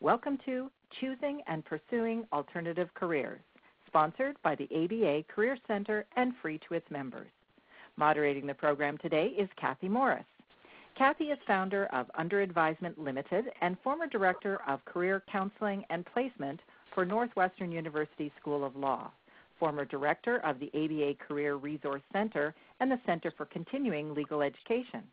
Welcome to Choosing and Pursuing Alternative Careers, sponsored by the ABA Career Center and free to its members. Moderating the program today is Kathy Morris. Kathy is founder of Under Advisement Limited and former director of Career Counseling and Placement for Northwestern University School of Law, former director of the ABA Career Resource Center and the Center for Continuing Legal Education.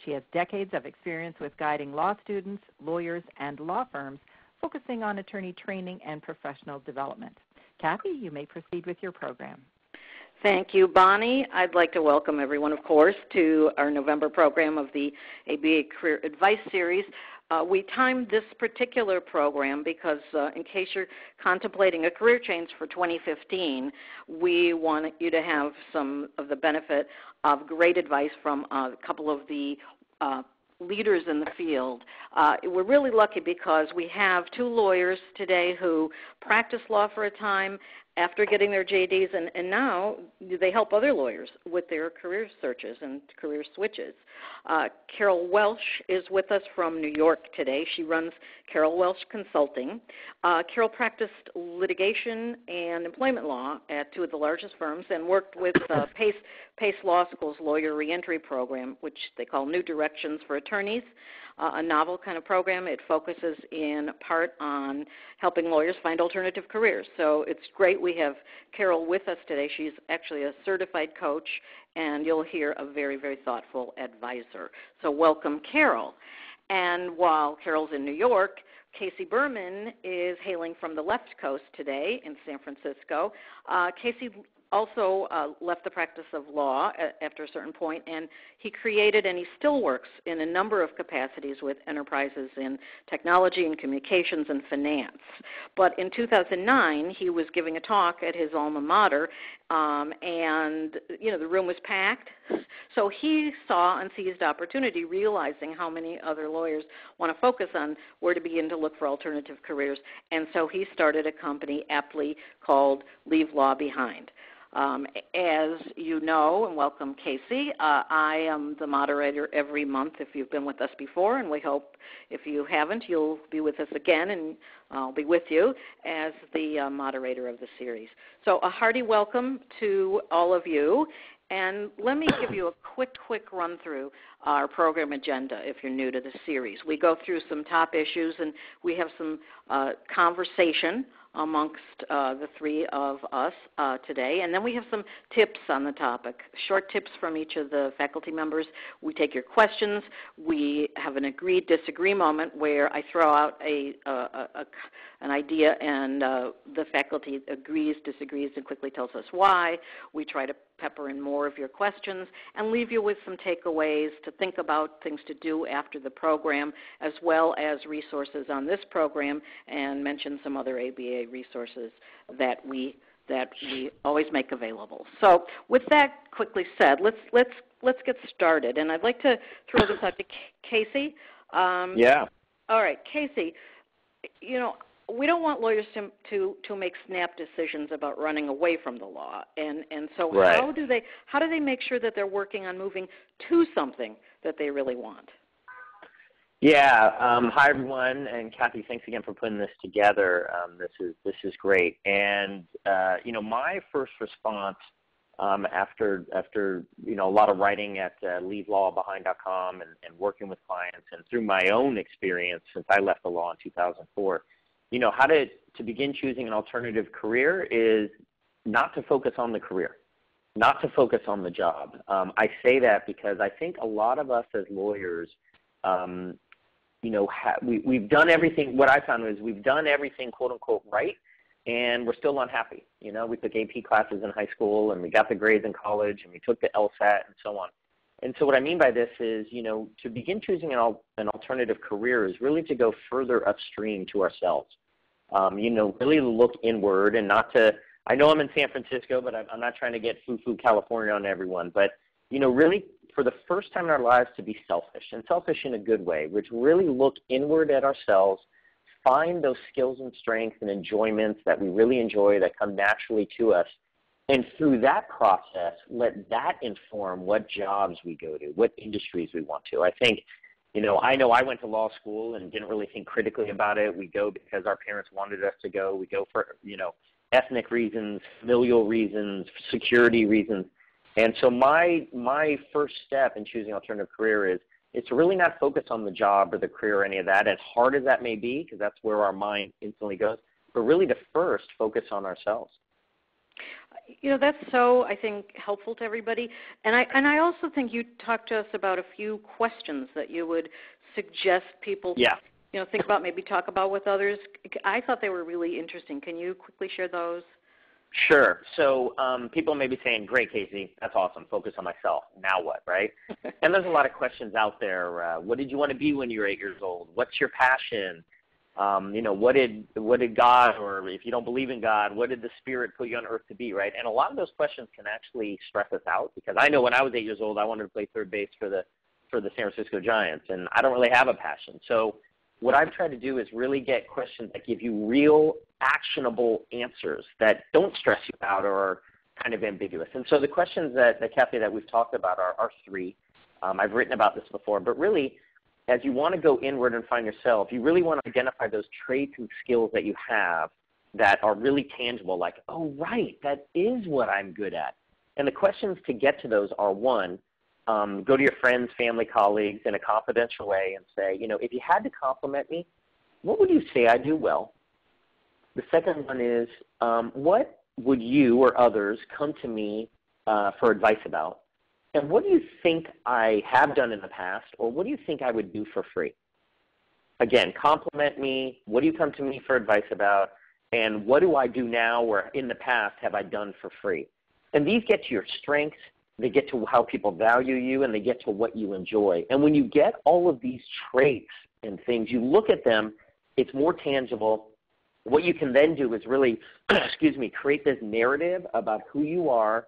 She has decades of experience with guiding law students, lawyers, and law firms, focusing on attorney training and professional development. Kathy, you may proceed with your program. Thank you, Bonnie. I'd like to welcome everyone, of course, to our November program of the ABA Career Advice Series. We timed this particular program because in case you're contemplating a career change for 2015, we want you to have some of the benefit of great advice from a couple of the leaders in the field. We're really lucky because we have two lawyers today who practiced law for a time after getting their JDs, and now they help other lawyers with their career searches and career switches. Carroll Welch is with us from New York today. She runs Carroll Welch Consulting. Carroll practiced litigation and employment law at two of the largest firms and worked with Pace Law School's Lawyer Reentry Program, which they call New Directions for Attorneys, a novel kind of program. It focuses in part on helping lawyers find alternative careers. So it's great we have Carroll with us today. She's actually a certified coach, and you'll hear a very, very thoughtful advisor. So welcome, Carroll. And while Carroll's in New York, Casey Berman is hailing from the left coast today in San Francisco. Casey also left the practice of law after a certain point, and he created, and he still works in a number of capacities with enterprises in technology and communications and finance. But in 2009, he was giving a talk at his alma mater, and the room was packed. So he saw and seized opportunity, realizing how many other lawyers want to focus on where to begin to look for alternative careers, and so he started a company aptly called Leave Law Behind. As you know, and welcome, Casey, I am the moderator every month if you've been with us before, and we hope if you haven't, you'll be with us again, and I'll be with you as the moderator of the series. So a hearty welcome to all of you, and let me give you a quick run-through our program agenda if you're new to the series. We go through some top issues, and we have some conversation amongst the three of us today. And then we have some tips on the topic, short tips from each of the faculty members. We take your questions. We have an agree-disagree moment where I throw out an idea and the faculty agrees, disagrees, and quickly tells us why. We try to pepper in more of your questions and leave you with some takeaways to think about, things to do after the program, as well as resources on this program, and mention some other ABA resources that we always make available. So with that quickly said, let's get started. And I'd like to throw this out to Casey. Yeah. All right, Casey, we don't want lawyers to make snap decisions about running away from the law, and so right. how do they make sure that they're working on moving to something that they really want? Yeah. Hi everyone, and Kathy, thanks again for putting this together. This is great, and my first response after a lot of writing at leavelawbehind.com and working with clients, and through my own experience since I left the law in 2004. How to begin choosing an alternative career is not to focus on the career, not to focus on the job. I say that because I think a lot of us as lawyers, we've done everything. What I found is we've done everything, quote unquote, right, and we're still unhappy. We took AP classes in high school, and we got the grades in college, and we took the LSAT, and so on. And so what I mean by this is, to begin choosing an alternative career is really to go further upstream to ourselves. Really look inward and not to, I know I'm in San Francisco, but I'm not trying to get foo-foo California on everyone, but, really for the first time in our lives to be selfish, and selfish in a good way, which really look inward at ourselves, find those skills and strengths and enjoyments that we really enjoy that come naturally to us, and through that process, let that inform what jobs we go to, what industries we want to. I think I know I went to law school and didn't really think critically about it. We go because our parents wanted us to go. We go for, ethnic reasons, familial reasons, security reasons. And so my first step in choosing alternative career is to really not focus on the job or the career or any of that, as hard as that may be, because that's where our mind instantly goes, but really to first focus on ourselves. That's so, I think, helpful to everybody. And I also think you talked to us about a few questions that you would suggest people think about, maybe talk about with others. I thought they were really interesting. Can you quickly share those? Sure. So people may be saying, great, Casey, that's awesome. Focus on myself. Now what, right? And there's a lot of questions out there. What did you want to be when you were 8 years old? What's your passion? What did God, or if you don't believe in God, what did the Spirit put you on earth to be, right? And a lot of those questions can actually stress us out, because I know when I was 8 years old, I wanted to play third base for the San Francisco Giants, and I don't really have a passion. So what I've tried to do is really get questions that give you real, actionable answers that don't stress you out or are kind of ambiguous. And so the questions that Kathy, that we've talked about are three. I've written about this before, but really, as you want to go inward and find yourself, you really want to identify those traits and skills that you have that are really tangible, like, oh, right, that is what I'm good at. And the questions to get to those are, one, go to your friends, family, colleagues in a confidential way and say, if you had to compliment me, what would you say I do well? The second one is, what would you or others come to me for advice about? And what do you think I have done in the past, or what do you think I would do for free? Again, compliment me. What do you come to me for advice about? And what do I do now or in the past have I done for free? And these get to your strengths. They get to how people value you, and they get to what you enjoy. And when you get all of these traits and things, you look at them, it's more tangible. What you can then do is really, create this narrative about who you are,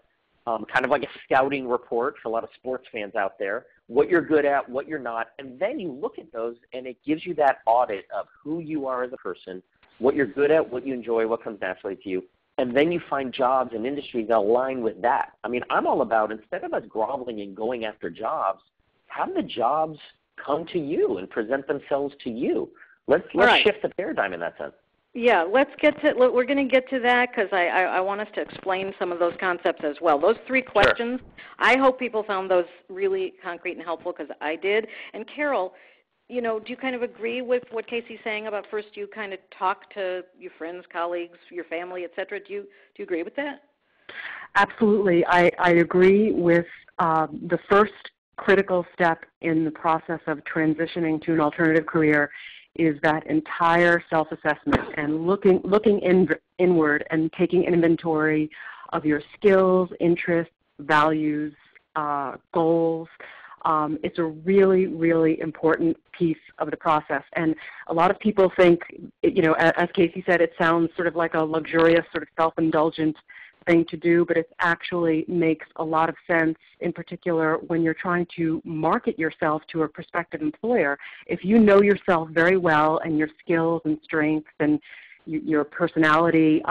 kind of like a scouting report for a lot of sports fans out there, what you're good at, what you're not, and then you look at those, and it gives you that audit of who you are as a person, what you're good at, what you enjoy, what comes naturally to you, and then you find jobs and industries that align with that. I mean, I'm all about, instead of us groveling and going after jobs, have the jobs come to you and present themselves to you. Let's shift the paradigm in that sense. Yeah, we're going to get to that, because I want us to explain some of those concepts as well. Those three questions, sure. I hope people found those really concrete and helpful, because I did. And Carroll, do you kind of agree with what Casey's saying about first you kind of talk to your friends, colleagues, your family, et cetera? Do you agree with that? Absolutely. I agree with the first critical step in the process of transitioning to an alternative career is that entire self-assessment and looking inward and taking inventory of your skills, interests, values, goals. It's a really, really important piece of the process. And a lot of people think, as Casey said, it sounds sort of like a luxurious, sort of self-indulgent thing to do, but it actually makes a lot of sense, in particular when you're trying to market yourself to a prospective employer. If you know yourself very well and your skills and strengths and your personality,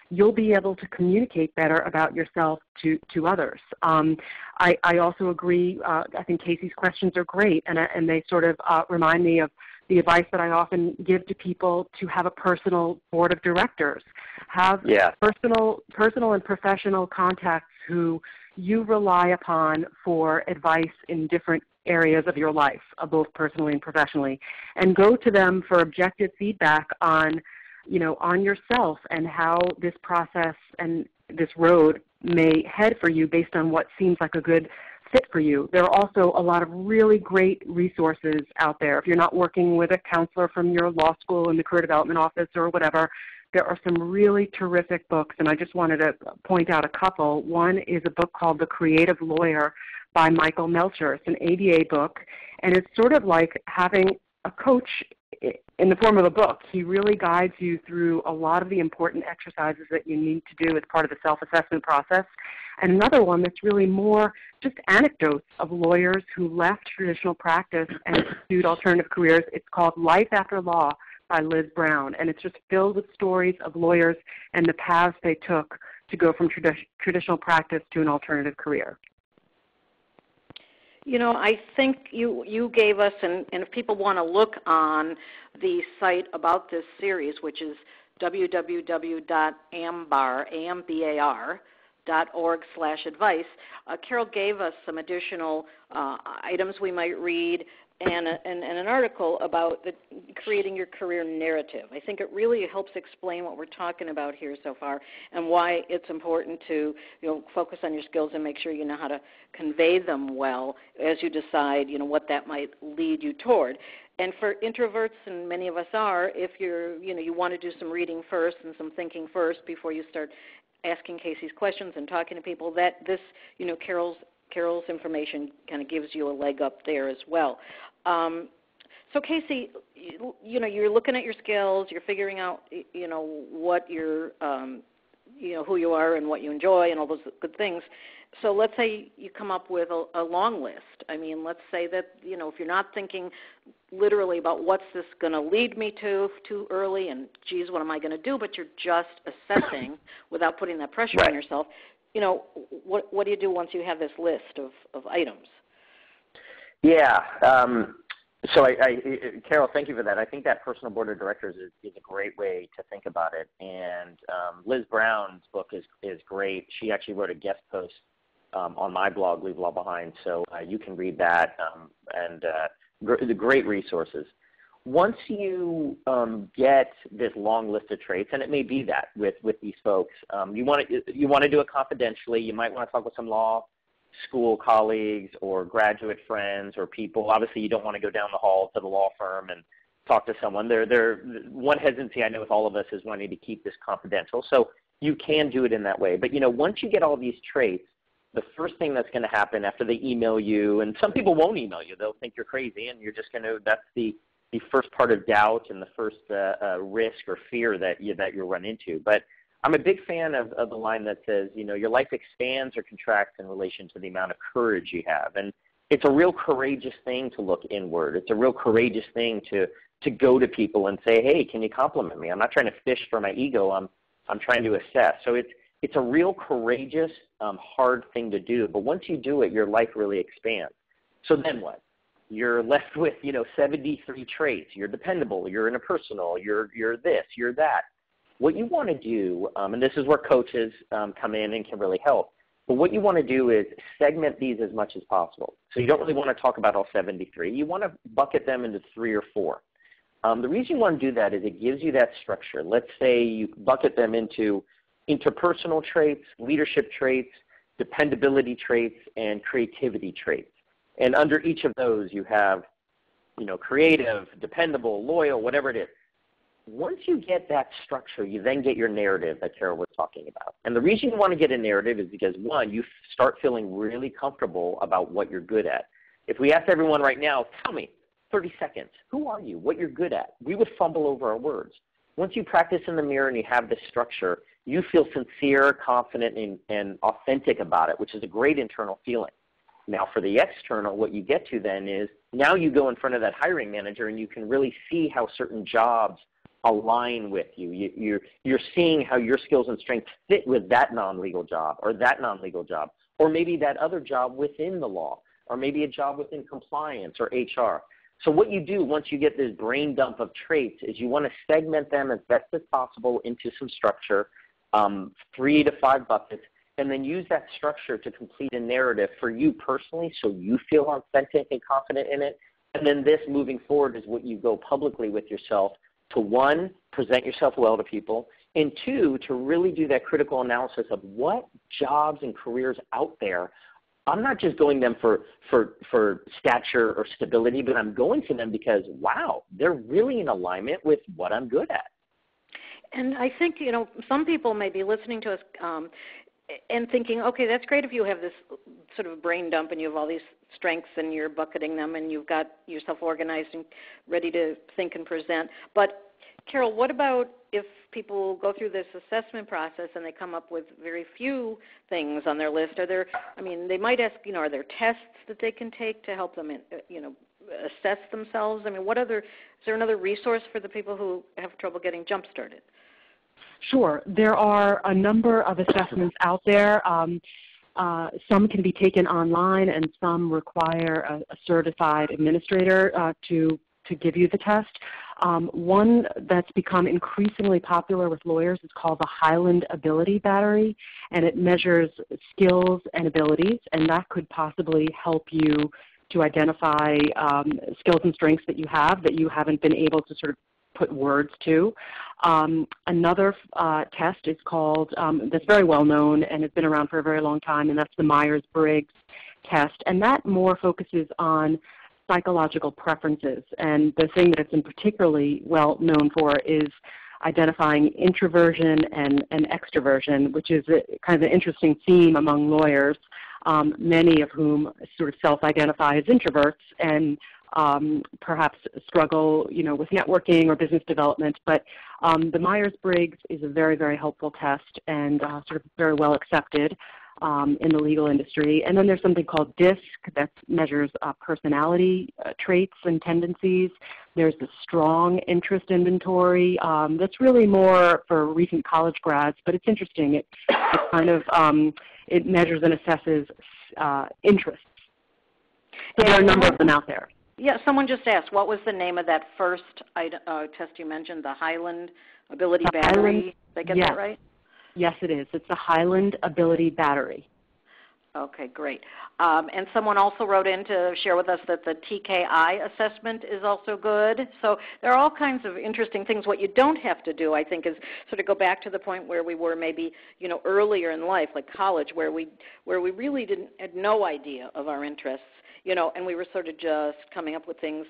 you'll be able to communicate better about yourself to others. I also agree. I think Casey's questions are great, and they sort of remind me of the advice that I often give to people to have a personal board of directors. Have personal and professional contacts who you rely upon for advice in different areas of your life, both personally and professionally, and go to them for objective feedback on yourself and how this process and this road may head for you based on what seems like a good fit for you. There are also a lot of really great resources out there. If you're not working with a counselor from your law school in the career development office or whatever, there are some really terrific books, and I just wanted to point out a couple. One is a book called The Creative Lawyer by Michael Melcher. It's an ABA book, and it's sort of like having a coach in the form of a book. He really guides you through a lot of the important exercises that you need to do as part of the self-assessment process. And another one that's really more just anecdotes of lawyers who left traditional practice and pursued alternative careers. It's called Life After Law by Liz Brown, and it's just filled with stories of lawyers and the paths they took to go from traditional practice to an alternative career. You know, I think you gave us, and if people want to look on the site about this series, which is www.ambar.org/advice, Carroll gave us some additional items we might read and an article about creating your career narrative. I think it really helps explain what we're talking about here so far and why it's important to focus on your skills and make sure you know how to convey them well as you decide what that might lead you toward. And for introverts, and many of us are, if you want to do some reading first and some thinking first before you start asking Casey's questions and talking to people, that this Carroll's information kind of gives you a leg up there as well. So Casey, you're looking at your skills, you're figuring out, what you're, who you are and what you enjoy and all those good things. So let's say you come up with a long list. I mean, let's say that, if you're not thinking literally about what's this going to lead me to too early and, geez, what am I going to do, but you're just assessing without putting that pressure on yourself, what do you do once you have this list of items? Yeah. So, Carroll, thank you for that. I think that personal board of directors is a great way to think about it. And Liz Brown's book is great. She actually wrote a guest post on my blog, Leave Law Behind, so you can read that, and the great resources. Once you get this long list of traits, and it may be that with these folks, you want to do it confidentially. You might want to talk with some law school colleagues or graduate friends or people. Obviously, you don't want to go down the hall to the law firm and talk to someone. One hesitancy I know with all of us is wanting to keep this confidential. So you can do it in that way. But, once you get all these traits, the first thing that's going to happen after they email you, and some people won't email you. They'll think you're crazy, and you're just going to – that's the first part of doubt and the first risk or fear that you'll run into. But I'm a big fan of the line that says, your life expands or contracts in relation to the amount of courage you have. And it's a real courageous thing to look inward. It's a real courageous thing to go to people and say, hey, can you compliment me? I'm not trying to fish for my ego. I'm trying to assess. So it's a real courageous, hard thing to do. But once you do it, your life really expands. So then what? You're left with, 73 traits. You're dependable. You're interpersonal. You're this. You're that. What you want to do, and this is where coaches come in and can really help, but what you want to do is segment these as much as possible. So you don't really want to talk about all 73. You want to bucket them into 3 or 4. The reason you want to do that is it gives you that structure. Let's say you bucket them into interpersonal traits, leadership traits, dependability traits, and creativity traits. And under each of those you have, creative, dependable, loyal, whatever it is. Once you get that structure, you then get your narrative that Carroll was talking about. And the reason you want to get a narrative is because, one, you start feeling really comfortable about what you're good at. If we asked everyone right now, tell me, 30 seconds, who are you, what you're good at, we would fumble over our words. Once you practice in the mirror and you have this structure, you feel sincere, confident, and authentic about it, which is a great internal feeling. Now, for the external, what you get to then is now you go in front of that hiring manager and you can really see how certain jobs align with you. You're seeing how your skills and strengths fit with that non-legal job or that non-legal job, or maybe that other job within the law, or maybe a job within compliance or HR. So what you do once you get this brain dump of traits is you want to segment them as best as possible into some structure, 3 to 5 buckets, and then use that structure to complete a narrative for you personally so you feel authentic and confident in it. And then this moving forward is what you go publicly with yourself to, 1, present yourself well to people, and 2, to really do that critical analysis of what jobs and careers out there. I'm not just going them for stature or stability, but I'm going to them because, wow, they're really in alignment with what I'm good at. And I think, some people may be listening to us and thinking, okay, that's great if you have this sort of brain dump and you have all these strengths and you're bucketing them and you've got yourself organized and ready to think and present. But, Carroll, what about if people go through this assessment process and they come up with very few things on their list? They might ask, are there tests that they can take to help them, assess themselves? Is there another resource for the people who have trouble getting jump-started? Sure. There are a number of assessments out there. Some can be taken online, and some require a certified administrator to give you the test. One that's become increasingly popular with lawyers is called the Highland Ability Battery, and it measures skills and abilities, and that could possibly help you to identify skills and strengths that you have that you haven't been able to sort of put words to. Another test is called, that's very well known and has been around for a very long time, and that's the Myers-Briggs test, and that more focuses on psychological preferences. And the thing that it's been particularly well known for is identifying introversion and extroversion, which is kind of an interesting theme among lawyers, many of whom sort of self-identify as introverts and perhaps struggle, with networking or business development. But the Myers-Briggs is a very, very helpful test and sort of very well accepted in the legal industry. And then there's something called DISC that measures personality traits and tendencies. There's the Strong Interest Inventory. That's really more for recent college grads, but it's interesting. It kind of it measures and assesses interests. So there are a number of them out there. Yeah, someone just asked, what was the name of that first test you mentioned, the Highland Ability Battery? Did I get that right? Yes, it is. It's the Highland Ability Battery. Okay, great. And someone also wrote in to share with us that the TKI assessment is also good. So there are all kinds of interesting things. What you don't have to do, I think, is sort of go back to the point where we were maybe, earlier in life, like college, where we really had no idea of our interests, and we were sort of just coming up with things,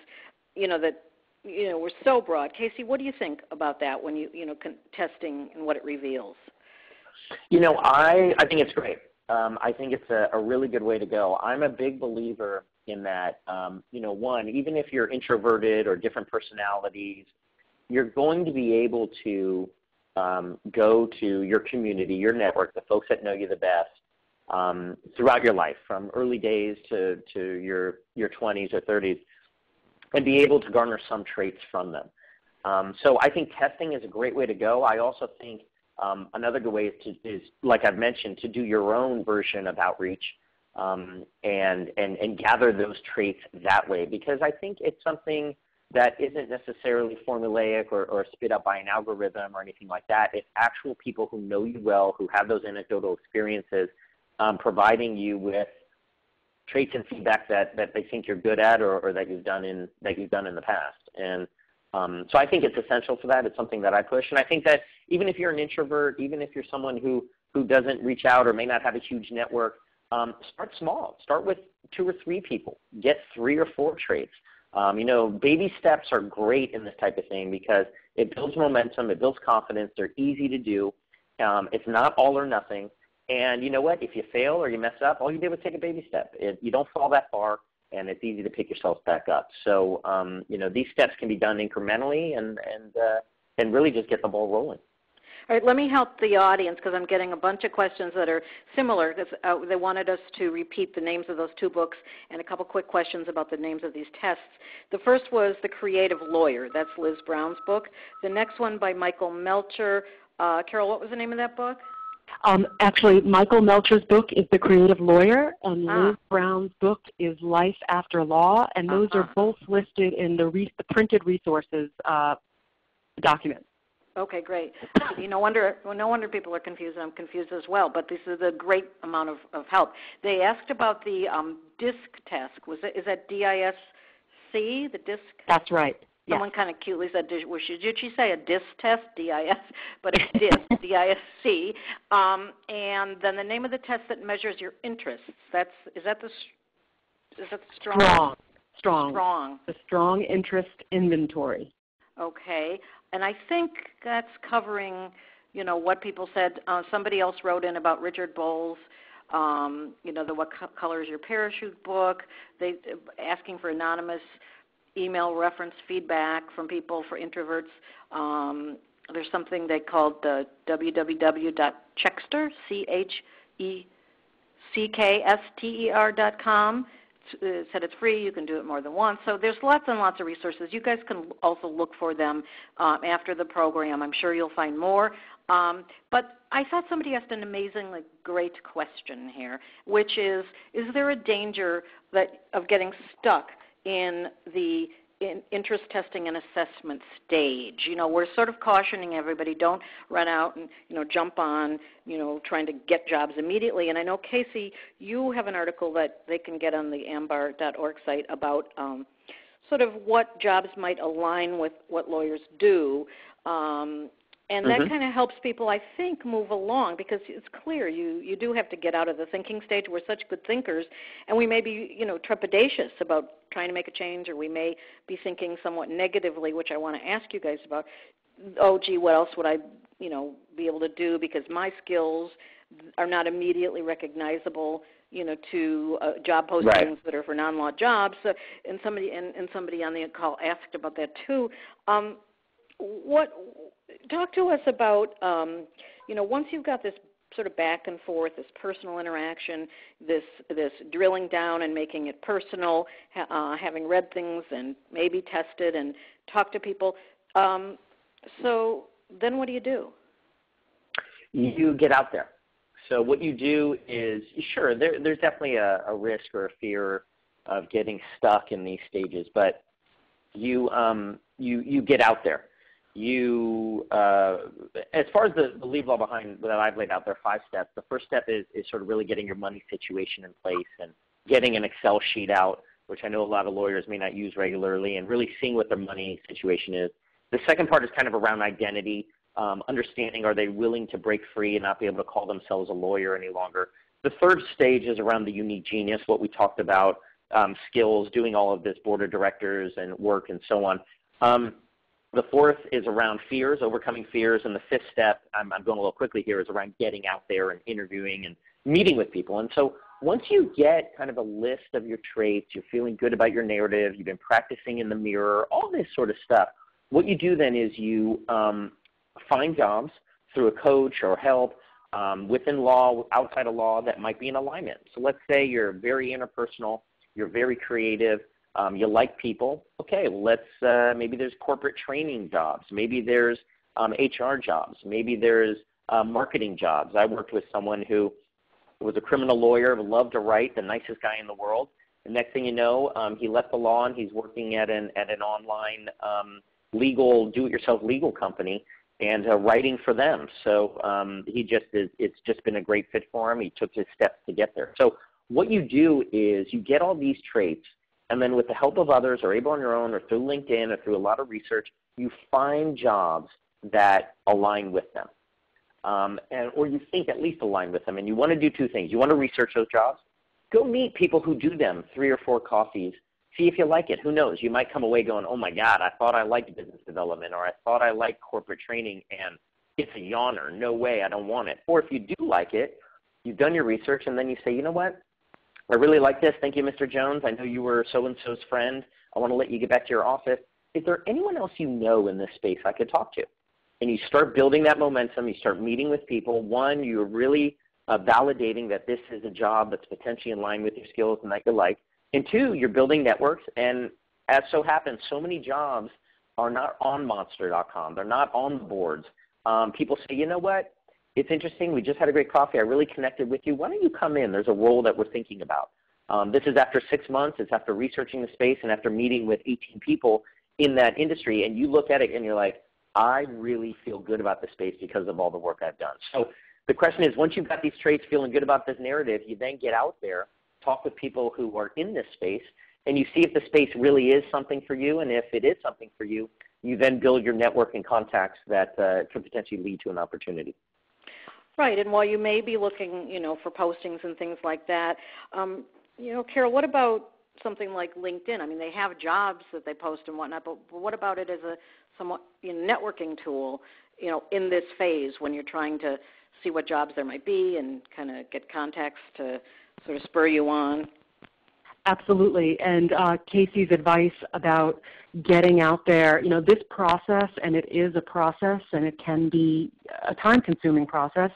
that, were so broad. Casey, what do you think about that when testing and what it reveals? I think it's great. I think it's a really good way to go. I'm a big believer in that, one, even if you're introverted or different personalities, you're going to be able to go to your community, your network, the folks that know you the best, throughout your life, from early days to your 20s or 30s, and be able to garner some traits from them. So I think testing is a great way to go. I also think another good way is, like I've mentioned, to do your own version of outreach and gather those traits that way, because I think it's something that isn't necessarily formulaic or spit up by an algorithm or anything like that. It's actual people who know you well, who have those anecdotal experiences, providing you with traits and feedback that they think you're good at or that you've done in the past. And so I think it's essential for that. It's something that I push. And I think that even if you're an introvert, even if you're someone who doesn't reach out or may not have a huge network, start small. Start with 2 or 3 people. Get 3 or 4 traits. Baby steps are great in this type of thing because it builds momentum, it builds confidence, they're easy to do. It's not all or nothing. And you know what? If you fail or you mess up, all you did was take a baby step. You don't fall that far, and it's easy to pick yourself back up. So, these steps can be done incrementally and really just get the ball rolling. All right, let me help the audience because I'm getting a bunch of questions that are similar. They wanted us to repeat the names of those 2 books and a couple quick questions about the names of these tests. The first was The Creative Lawyer. That's Liz Brown's book. The next one by Michael Melcher. Carroll, what was the name of that book? Actually, Michael Melcher's book is The Creative Lawyer, and Liz Brown's book is Life After Law, and those are both listed in the printed resources document. Okay, great. No wonder people are confused, and I'm confused as well, but this is a great amount of help. They asked about the DISC test. Is that D-I-S-C, the DISC? That's right. Someone kind of cutely said, should she say a DISC test, D-I-S, but it's DISC, D-I-S-C. And then the name of the test that measures your interests. Is that the strong? Strong. The Strong Interest Inventory. Okay. And I think that's covering, what people said. Somebody else wrote in about Richard Bowles, the What Color is Your Parachute book. They asking for anonymous email reference feedback from people for introverts. There's something they called the www.checkster, Checkster.com. said it's free. You can do it more than once. So there's lots and lots of resources. You guys can also look for them after the program. I'm sure you'll find more. But I thought somebody asked an amazingly great question here, which is there a danger of getting stuck in the interest testing and assessment stage? We're sort of cautioning everybody, don't run out and, jump on, trying to get jobs immediately. And I know, Casey, you have an article that they can get on the ambar.org site about sort of what jobs might align with what lawyers do. And that kind of helps people, I think, move along, because it's clear you do have to get out of the thinking stage. We're such good thinkers, and we may be, trepidatious about trying to make a change, or we may be thinking somewhat negatively, which I want to ask you guys about. Oh, gee, what else would I, be able to do, because my skills are not immediately recognizable, to job postings that are for non-law jobs. And somebody on the call asked about that too. Talk to us about, once you've got this sort of back and forth, this personal interaction, this drilling down and making it personal, having read things and maybe tested and talked to people. So then what do you do? You get out there. So what you do is, sure, there's definitely a risk or a fear of getting stuck in these stages, but you get out there. As far as the leave law behind that I've laid out, there are 5 steps. The first step is sort of really getting your money situation in place and getting an Excel sheet out, which I know a lot of lawyers may not use regularly, and really seeing what their money situation is. The second part is kind of around identity, understanding, are they willing to break free and not be able to call themselves a lawyer any longer. The third stage is around the unique genius, what we talked about, skills, doing all of this board of directors and work and so on. The fourth is around fears, overcoming fears, and the fifth step, I'm going a little quickly here, is around getting out there and interviewing and meeting with people. And so once you get kind of a list of your traits, you're feeling good about your narrative, you've been practicing in the mirror, all this sort of stuff, what you do then is you find jobs through a coach or help within law, outside of law, that might be in alignment. So let's say you're very interpersonal, you're very creative, you like people. Okay, well, let's maybe there's corporate training jobs. Maybe there's HR jobs. Maybe there's marketing jobs. I worked with someone who was a criminal lawyer, loved to write, the nicest guy in the world. The next thing you know, he left the law and he's working at an online legal, do-it-yourself legal company and writing for them. So it's just been a great fit for him. He took his steps to get there. So what you do is you get all these traits, and then with the help of others, or able on your own, or through LinkedIn, or through a lot of research, you find jobs that align with them, or you think at least align with them. And you want to do 2 things. You want to research those jobs. Go meet people who do them, 3 or 4 coffees. See if you like it. Who knows? You might come away going, oh, my God, I thought I liked business development, or I thought I liked corporate training, and it's a yawner. No way, I don't want it. Or if you do like it, you've done your research, and then you say, you know what? I really like this. Thank you, Mr. Jones. I know you were so-and-so's friend. I want to let you get back to your office. Is there anyone else you know in this space I could talk to? And you start building that momentum. You start meeting with people. One, you're really validating that this is a job that's potentially in line with your skills and that you like. And 2, you're building networks. And as so happens, so many jobs are not on Monster.com. They're not on the boards. People say, you know what? It's interesting. We just had a great coffee. I really connected with you. Why don't you come in? There's a role that we're thinking about. This is after 6 months. It's after researching the space and after meeting with 18 people in that industry. And you look at it and you're like, I really feel good about the space because of all the work I've done. So the question is, once you've got these traits, feeling good about this narrative, you then get out there, talk with people who are in this space, and you see if the space really is something for you. And if it is something for you, you then build your network and contacts that could potentially lead to an opportunity. Right, and while you may be looking, for postings and things like that, Carroll, what about something like LinkedIn? I mean, they have jobs that they post and whatnot, but what about it as a somewhat networking tool, in this phase when you're trying to see what jobs there might be and kind of get contacts to sort of spur you on? Absolutely. And Casey's advice about getting out there, this process, and it is a process, and it can be a time-consuming process,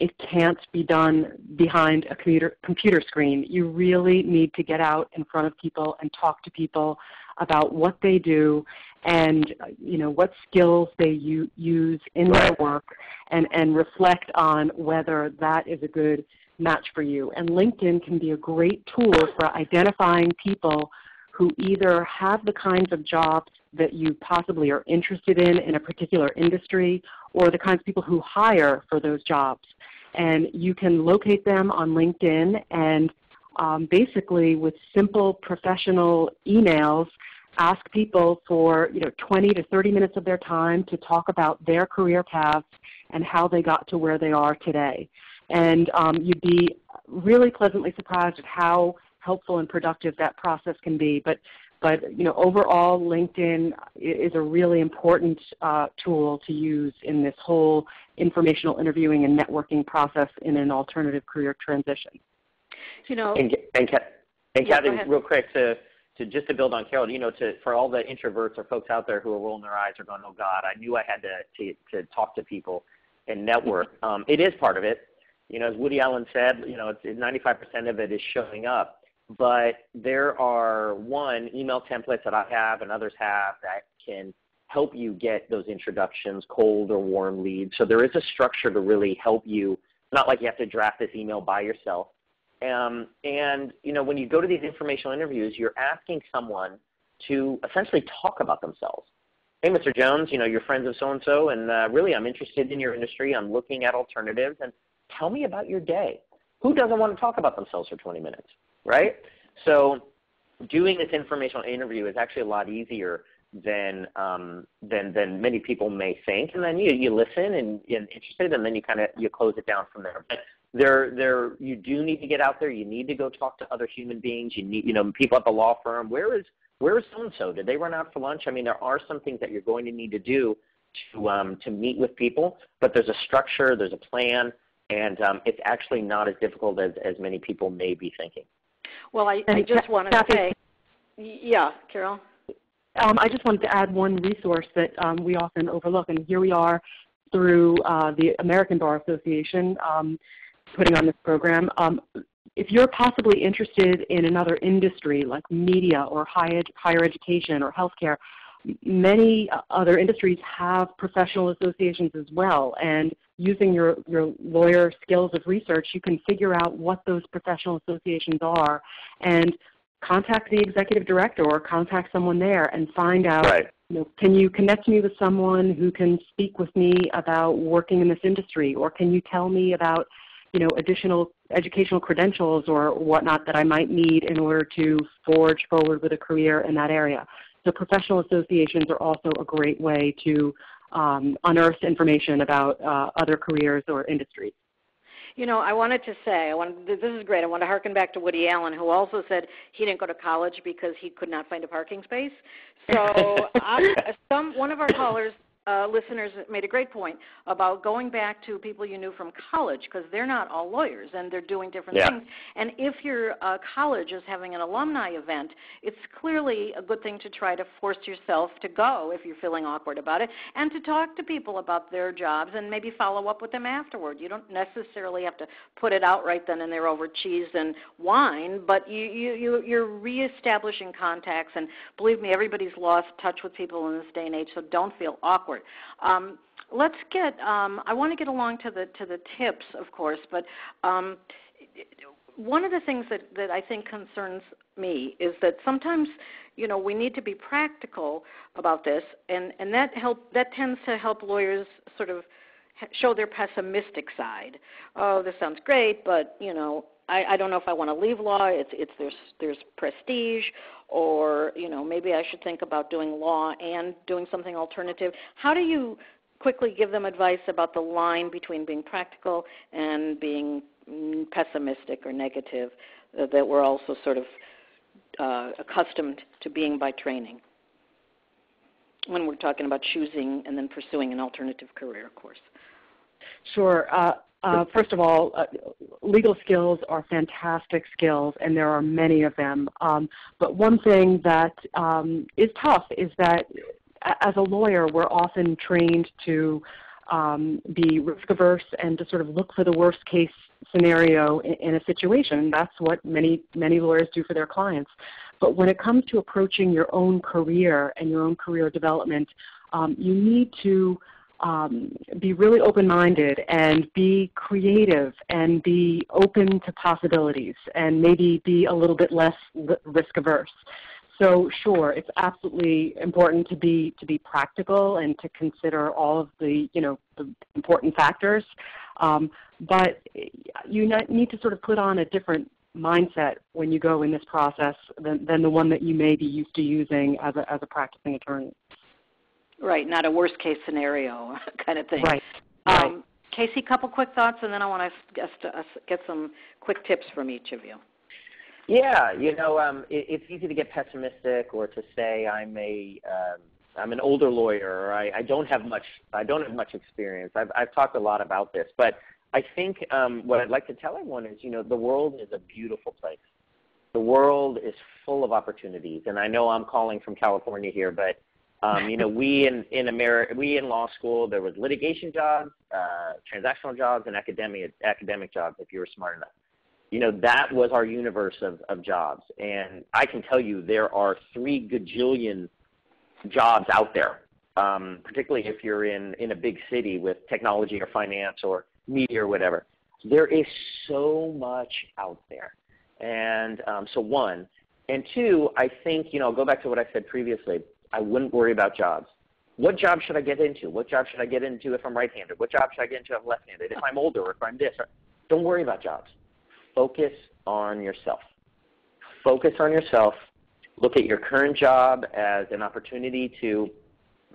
it can't be done behind a computer screen. You really need to get out in front of people and talk to people about what they do and what skills they use in their work, and reflect on whether that is a good match for you. And LinkedIn can be a great tool for identifying people who either have the kinds of jobs that you possibly are interested in a particular industry, or the kinds of people who hire for those jobs. And you can locate them on LinkedIn, and basically with simple professional emails, ask people for 20 to 30 minutes of their time to talk about their career paths and how they got to where they are today. And you'd be really pleasantly surprised at how helpful and productive that process can be. But overall, LinkedIn is a really important tool to use in this whole informational interviewing and networking process in an alternative career transition. Kathy, real quick, to just to build on Carroll, for all the introverts or folks out there who are rolling their eyes or going, oh God, I knew I had to talk to people and network. It is part of it. As Woody Allen said, it's 95% of it is showing up. But there are, email templates that I have and others have that can help you get those introductions, cold or warm leads. So there is a structure to really help you. It's not like you have to draft this email by yourself. And when you go to these informational interviews, you're asking someone to essentially talk about themselves. Hey, Mr. Jones, you're friends of so-and-so, and really I'm interested in your industry. I'm looking at alternatives, and tell me about your day. Who doesn't want to talk about themselves for 20 minutes, right? So doing this informational interview is actually a lot easier than many people may think. And then you listen and you're interested, and then you close it down from there. But you do need to get out there. You need to go talk to other human beings. You need people at the law firm. Where is so-and-so? Did they run out for lunch? I mean, there are some things that you're going to need to do to meet with people. But there's a structure. There's a plan. And it's actually not as difficult as many people may be thinking. Well, I just wanted to say, yeah, Carol? I just wanted to add one resource that we often overlook, and here we are through the American Bar Association putting on this program. If you're possibly interested in another industry like media or higher education or healthcare, many other industries have professional associations as well, and using your lawyer skills of research, you can figure out what those professional associations are and contact the executive director or contact someone there and find out, can you connect me with someone who can speak with me about working in this industry, or can you tell me about additional educational credentials or whatnot that I might need in order to forge forward with a career in that area. So professional associations are also a great way to unearth information about other careers or industries. I wanted to say, this is great. I want to harken back to Woody Allen, who also said he didn't go to college because he could not find a parking space. So one of our callers, listeners, made a great point about going back to people you knew from college, because they're not all lawyers and they're doing different things. And if your college is having an alumni event, it's clearly a good thing to try to force yourself to go if you're feeling awkward about it, and to talk to people about their jobs and maybe follow up with them afterward. You don't necessarily have to put it out right then and there over cheese and wine, but you're reestablishing contacts. And believe me, everybody's lost touch with people in this day and age, so don't feel awkward. Let's get. I want to get along to the tips, of course, but one of the things that I think concerns me is that sometimes we need to be practical about this, and that tends to help lawyers sort of show their pessimistic side. Oh, this sounds great, but I don't know if I want to leave law. There's prestige, or maybe I should think about doing law and doing something alternative. How do you quickly give them advice about the line between being practical and being pessimistic or negative that we're also sort of accustomed to being by training when we're talking about choosing and then pursuing an alternative career, of course? Sure. First of all, legal skills are fantastic skills, and there are many of them. But one thing that is tough is that as a lawyer, we're often trained to be risk-averse and to sort of look for the worst-case scenario in a situation. That's what many lawyers do for their clients. But when it comes to approaching your own career and your own career development, you need to be really open-minded and be creative and be open to possibilities and maybe be a little bit less risk-averse. So sure, it's absolutely important to be practical and to consider all of the the important factors, but you need to sort of put on a different mindset when you go in this process than the one that you may be used to using as a practicing attorney. Right, not a worst-case scenario kind of thing. Right. Casey, a couple quick thoughts, and then I want to get some quick tips from each of you. Yeah, it's easy to get pessimistic or to say I'm an older lawyer or I don't have much experience. I've talked a lot about this, but I think what I'd like to tell everyone is the world is a beautiful place. The world is full of opportunities, and I know I'm calling from California here, but we in America, we in law school, there was litigation jobs, transactional jobs, and academic jobs if you were smart enough. That was our universe of jobs. And I can tell you there are 3 gajillion jobs out there, particularly if you're in a big city with technology or finance or media or whatever. There is so much out there. And so one. And two, I think, I'll go back to what I said previously. I wouldn't worry about jobs. What job should I get into? What job should I get into if I'm right-handed? What job should I get into if I'm left-handed? If I'm older or if I'm this? Don't worry about jobs. Focus on yourself. Focus on yourself. Look at your current job as an opportunity to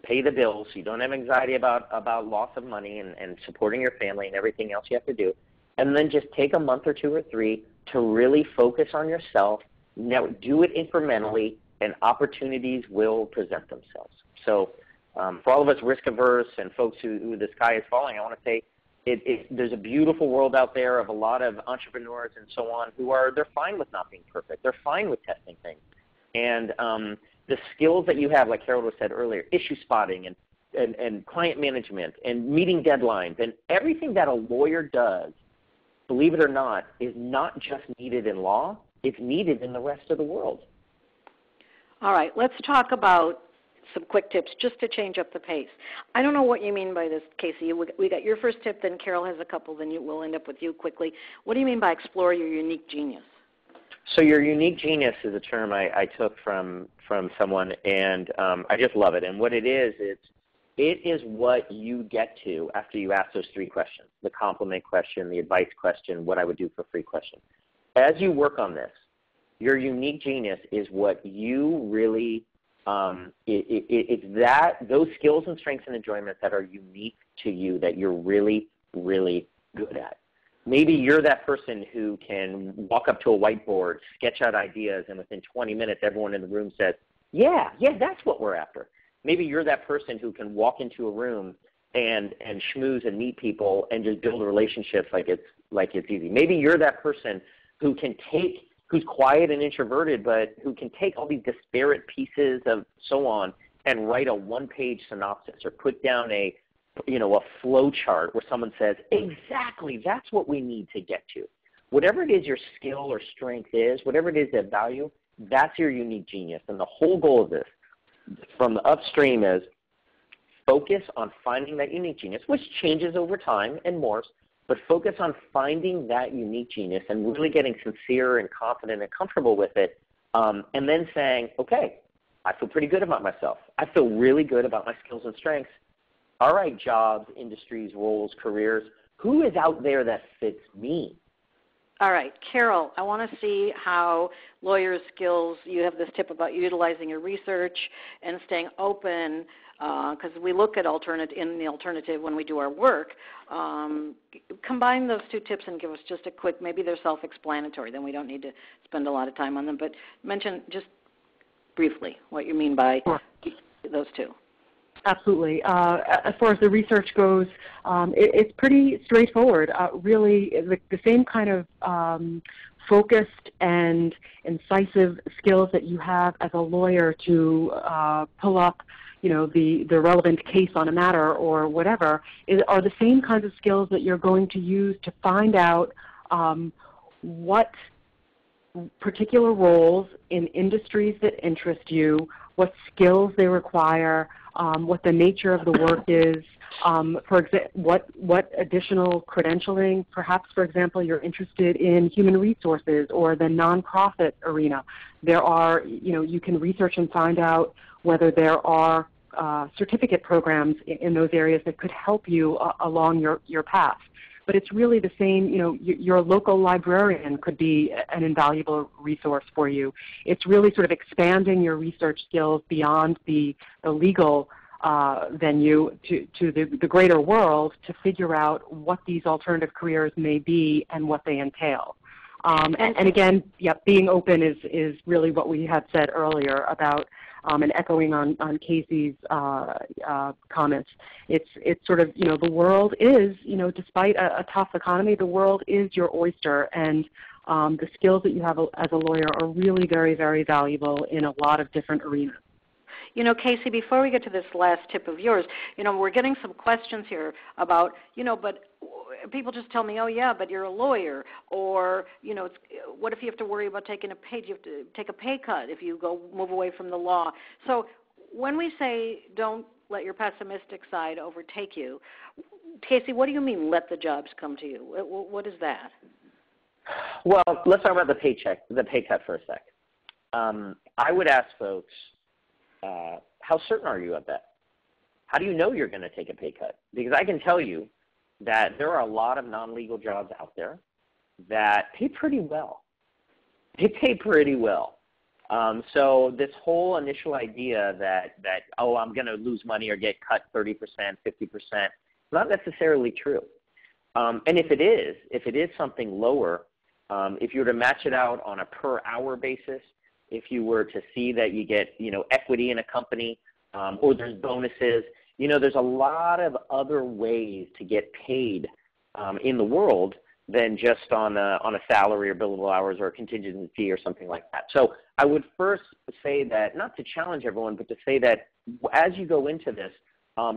pay the bills so you don't have anxiety about loss of money and supporting your family and everything else you have to do. And then just take a month or 2 or 3 to really focus on yourself. Now, do it incrementally, and opportunities will present themselves. So for all of us risk-averse and folks who the sky is falling, I want to say there's a beautiful world out there of a lot of entrepreneurs and so on they're fine with not being perfect. They're fine with testing things. And the skills that you have, like Carroll said earlier, issue spotting and client management and meeting deadlines and everything that a lawyer does, believe it or not, is not just needed in law. It's needed in the rest of the world. All right, let's talk about some quick tips just to change up the pace. I don't know what you mean by this, Casey. We got your first tip, then Carroll has a couple, then we'll end up with you quickly. What do you mean by explore your unique genius? So your unique genius is a term I took from someone, and I just love it. And what it is what you get to after you ask those 3 questions, the compliment question, the advice question, what I would do for free question. As you work on this, your unique genius is what you really it's those skills and strengths and enjoyments that are unique to you that you're really, really good at. Maybe you're that person who can walk up to a whiteboard, sketch out ideas, and within 20 minutes everyone in the room says, yeah, that's what we're after. Maybe you're that person who can walk into a room and schmooze and meet people and just build relationships like it's easy. Maybe you're that person who's quiet and introverted, but who can take all these disparate pieces of so on and write a 1-page synopsis or put down a flow chart where someone says, exactly, that's what we need to get to. Whatever it is your skill or strength is, whatever it is that value, that's your unique genius. And the whole goal of this from the upstream is focus on finding that unique genius, which changes over time and morphs, but focus on finding that unique genius and really getting sincere and confident and comfortable with it, and then saying, okay, I feel pretty good about myself. I feel really good about my skills and strengths. All right, jobs, industries, roles, careers, who is out there that fits me? All right, Carroll, I want to see how lawyer skills, you have this tip about utilizing your research and staying open, because we look at in the alternative when we do our work. Combine those 2 tips and give us just a quick, maybe they're self-explanatory, then we don't need to spend a lot of time on them, but mention just briefly what you mean by those 2. Absolutely. As far as the research goes, it's pretty straightforward. Really, the same kind of focused and incisive skills that you have as a lawyer to pull up, the relevant case on a matter or whatever, are the same kinds of skills that you're going to use to find out what particular roles in industries that interest you, what skills they require, what the nature of the work is, what additional credentialing, perhaps, for example, you're interested in human resources or the nonprofit arena. There are, you can research and find out whether there are certificate programs in those areas that could help you along your path. But it's really the same, your local librarian could be an invaluable resource for you. It's really sort of expanding your research skills beyond the legal venue to the greater world to figure out what these alternative careers may be and what they entail. And again, being open is really what we had said earlier about, and echoing on Casey's comments. It's sort of, the world is, despite a tough economy, the world is your oyster, and the skills that you have as a lawyer are really very, very valuable in a lot of different arenas. Casey, before we get to this last tip of yours, we're getting some questions here about, but people just tell me, oh, yeah, but you're a lawyer, or, what if you have to worry about taking you have to take a pay cut if you move away from the law. So when we say don't let your pessimistic side overtake you, Casey, what do you mean let the jobs come to you? What is that? Well, let's talk about the pay cut for a sec. I would ask folks, how certain are you of that? How do you know you're going to take a pay cut? Because I can tell you that there are a lot of non-legal jobs out there that pay pretty well. They pay pretty well. So this whole initial idea that I'm going to lose money or get cut 30%, 50%, not necessarily true. And if it is something lower, if you were to match it out on a per hour basis, if you were to see that you get, equity in a company, or there's bonuses, there's a lot of other ways to get paid in the world than just on a salary or billable hours or a contingent fee or something like that. So I would first say that, not to challenge everyone, but to say that as you go into this,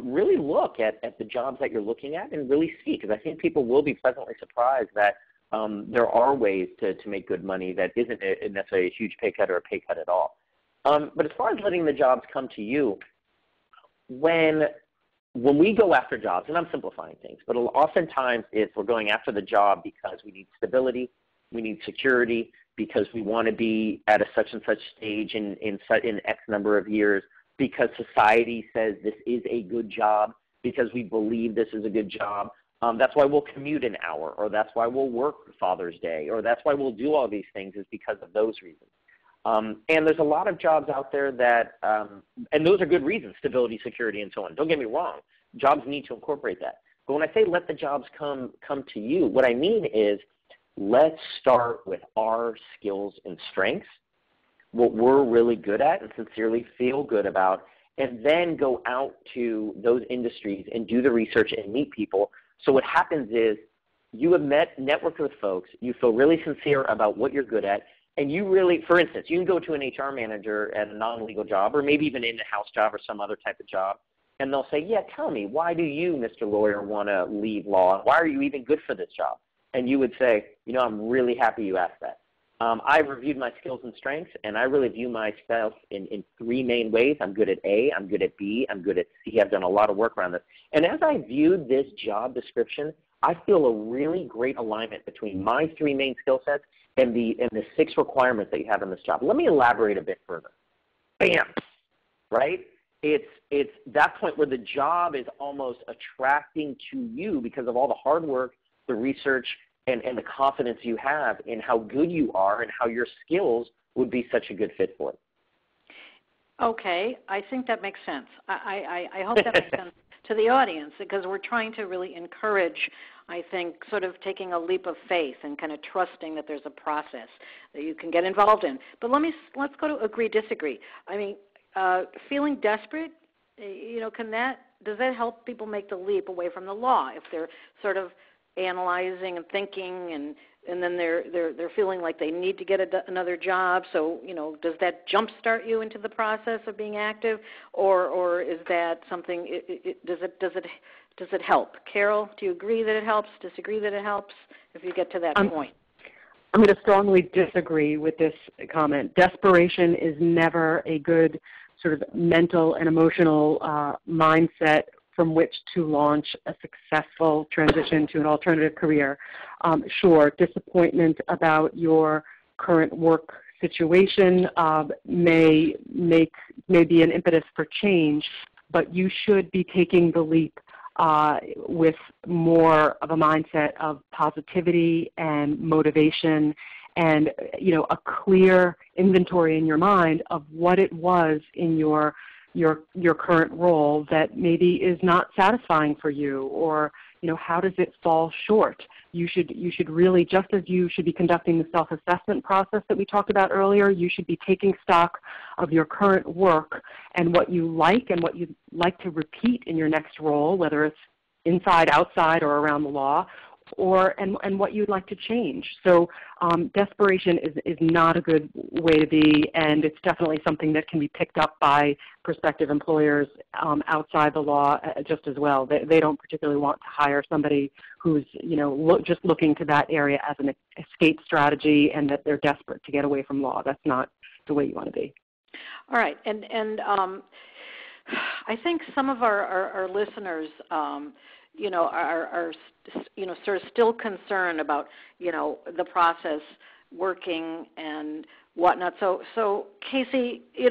really look at the jobs that you're looking at and really see, because I think people will be pleasantly surprised that there are ways to make good money that isn't necessarily a huge pay cut or a pay cut at all. But as far as letting the jobs come to you, when we go after jobs, and I'm simplifying things, but oftentimes we're going after the job because we need stability, we need security, because we want to be at a such and such stage in X number of years, because society says this is a good job, because we believe this is a good job. That's why we'll commute an hour, or that's why we'll work Father's Day, or that's why we'll do all these things, is because of those reasons. And there's a lot of jobs out there that, and those are good reasons, stability, security, and so on. Don't get me wrong. Jobs need to incorporate that. But when I say let the jobs come to you, what I mean is let's start with our skills and strengths, what we're really good at and sincerely feel good about, and then go out to those industries and do the research and meet people. So what happens is you have networked with folks, you feel really sincere about what you're good at, and you really, for instance, you can go to an HR manager at a non-legal job, or maybe even in a house job or some other type of job, and they'll say, yeah, tell me, why do you, Mr. Lawyer, want to leave law? Why are you even good for this job? And you would say, I'm really happy you asked that. I've reviewed my skills and strengths, and I really view myself in three main ways. I'm good at A, I'm good at B, I'm good at C. I've done a lot of work around this. And as I viewed this job description, I feel a really great alignment between my three main skill sets and the 6 requirements that you have in this job. Let me elaborate a bit further. Bam, right? It's that point where the job is almost attracting to you because of all the hard work, the research, and the confidence you have in how good you are and how your skills would be such a good fit for it. Okay, I think that makes sense. I hope that makes sense to the audience, because we're trying to really encourage, I think, sort of taking a leap of faith and kind of trusting that there's a process that you can get involved in. But let's go to agree, disagree. I mean, feeling desperate does that help people make the leap away from the law if they're sort of analyzing and thinking and then they're feeling like they need to get another job? So, does that jumpstart you into the process of being active, or is that something? Does it help? Carroll, do you agree that it helps? Disagree that it helps? If you get to that point. I'm going to strongly disagree with this comment. Desperation is never a good sort of mental and emotional mindset from which to launch a successful transition to an alternative career. Sure, disappointment about your current work situation may be an impetus for change, but you should be taking the leap with more of a mindset of positivity and motivation and, a clear inventory in your mind of what it was in your current role that maybe is not satisfying for you, or, how does it fall short? You should really, just as you should be conducting the self-assessment process that we talked about earlier, you should be taking stock of your current work and what you like and what you'd like to repeat in your next role, whether it's inside, outside, or around the law, and what you'd like to change. So desperation is not a good way to be, and it's definitely something that can be picked up by prospective employers outside the law just as well. They don't particularly want to hire somebody who's just looking to that area as an escape strategy and that they're desperate to get away from law. That's not the way you want to be. All right, and I think some of our listeners are sort of still concerned about the process working and whatnot. So Casey, do